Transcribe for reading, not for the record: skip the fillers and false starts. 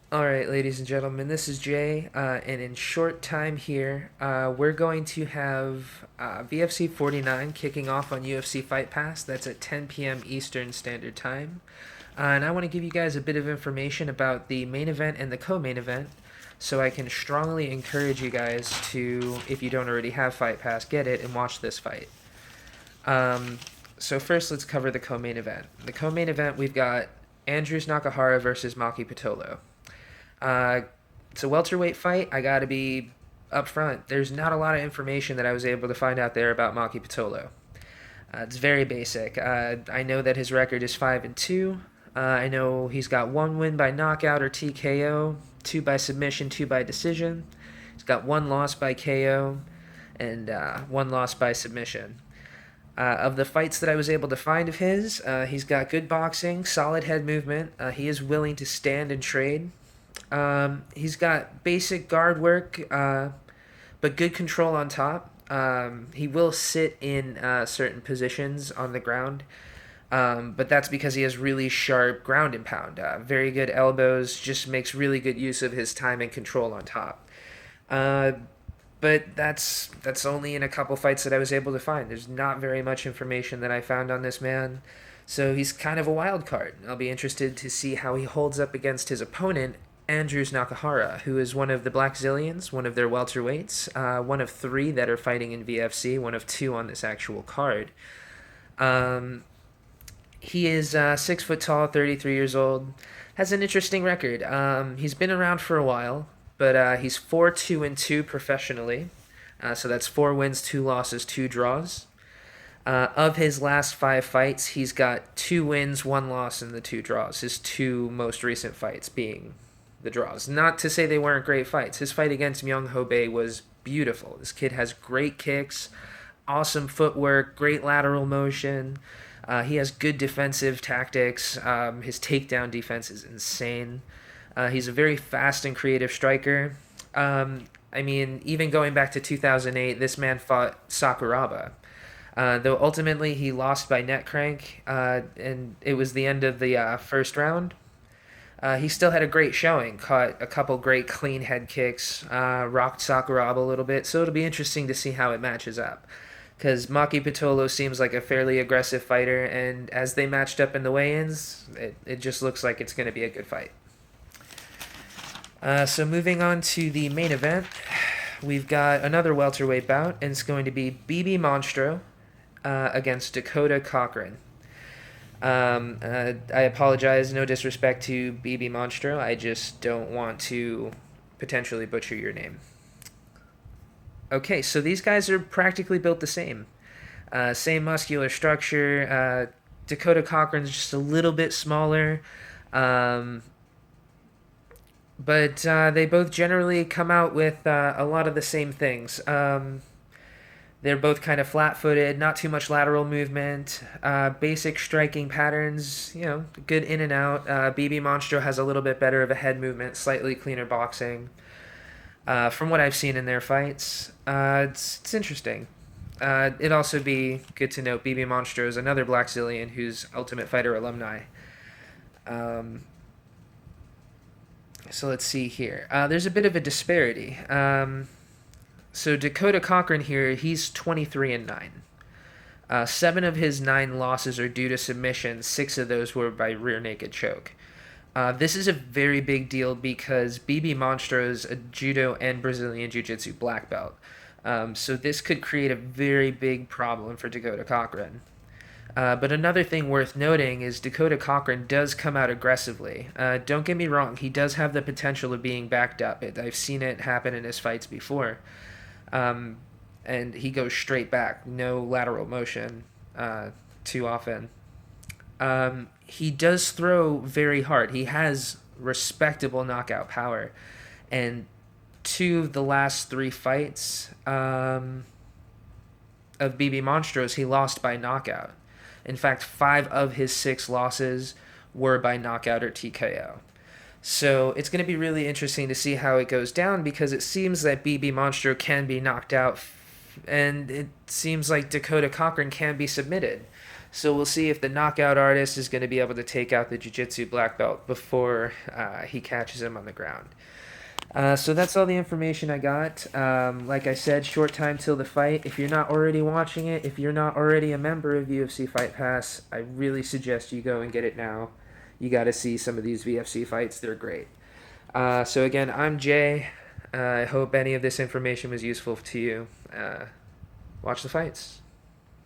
All right, ladies and gentlemen, this is Jay, and in short time here, we're going to have VFC 49 kicking off on UFC Fight Pass. That's at 10 p.m. Eastern Standard Time. And I want to give you guys a bit of information about the main event and the co main event, so I can strongly encourage you guys to, if you don't already have Fight Pass, get it and watch this fight. Um, so, first, let's cover the co main event. The co main event, we've got Andrews Nakahara versus Maki Pitolo. Uh, it's a welterweight fight. I got to be upfront. There's not a lot of information that I was able to find out there about Maki Pitolo. It's very basic. I know that his record is 5-2. I know he's got one win by knockout or TKO, two by submission, two by decision. He's got one loss by KO, and one loss by submission. Of the fights that I was able to find of his, he's got good boxing, solid head movement. He is willing to stand and trade. He's got basic guard work, but good control on top. He will sit in certain positions on the ground, but that's because he has really sharp ground and pound. Very good elbows, just makes really good use of his time and control on top. Uh, but that's only in a couple fights that I was able to find. There's not very much information that I found on this man. So he's kind of a wild card. I'll be interested to see how he holds up against his opponent, Andrews Nakahara, who is one of the Black Zillions, one of their welterweights, one of three that are fighting in VFC, one of two on this actual card. Um, he is 6 foot tall, 33 years old, has an interesting record. He's been around for a while, but he's 4-2-2 professionally. So that's 4 wins, 2 losses, 2 draws. Of his last 5 fights, he's got 2 wins, 1 loss, and the 2 draws. His two most recent fights being the draws. Not to say they weren't great fights. His fight against Myung Ho Bae was beautiful. This kid has great kicks, awesome footwork, great lateral motion. He has good defensive tactics. His takedown defense is insane. He's a very fast and creative striker. I mean, even going back to 2008, this man fought Sakuraba. Though ultimately he lost by neck crank, and it was the end of the first round. He still had a great showing, caught a couple great clean head kicks, rocked Sakuraba a little bit, so it'll be interesting to see how it matches up. Because Maki Pitolo seems like a fairly aggressive fighter, and as they matched up in the weigh ins, it just looks like it's going to be a good fight. So moving on to the main event, we've got another welterweight bout, and it's going to be BB Monstro against Dakota Cochran. I apologize, no disrespect to BB Monstro. I just don't want to potentially butcher your name. Okay, so these guys are practically built the same. Same muscular structure. Dakota Cochran's just a little bit smaller. Um, but they both generally come out with a lot of the same things. They're both kind of flat footed, not too much lateral movement, basic striking patterns, good in and out. BB Monstro has a little bit better of a head movement, slightly cleaner boxing. From what I've seen in their fights, it's interesting. It'd also be good to note BB Monstro is another Black Zillion who's Ultimate Fighter alumni. Um, so let's see here. There's a bit of a disparity. So Dakota Cochran here, he's 23-9. 7 of his 9 losses are due to submission. 6 of those were by rear naked choke. This is a very big deal because BB Monstro is a judo and Brazilian Jiu Jitsu black belt. So this could create a very big problem for Dakota Cochran. But another thing worth noting is Dakota Cochran does come out aggressively. Don't get me wrong, he does have the potential of being backed up. I've seen it happen in his fights before. Um, and he goes straight back, no lateral motion too often. He does throw very hard. He has respectable knockout power. And 2 of the last 3 fights of BB Monstros, he lost by knockout. In fact, 5 of his 6 losses were by knockout or TKO. So it's going to be really interesting to see how it goes down because it seems that BB Monstro can be knocked out, and it seems like Dakota Cochran can be submitted. So we'll see if the knockout artist is going to be able to take out the jiu-jitsu black belt before he catches him on the ground. So that's all the information I got. Like I said, short time till the fight. If you're not already watching it, if you're not already a member of UFC Fight Pass, I really suggest you go and get it now. You got to see some of these VFC fights. They're great. So again, I'm Jay. I hope any of this information was useful to you. Watch the fights.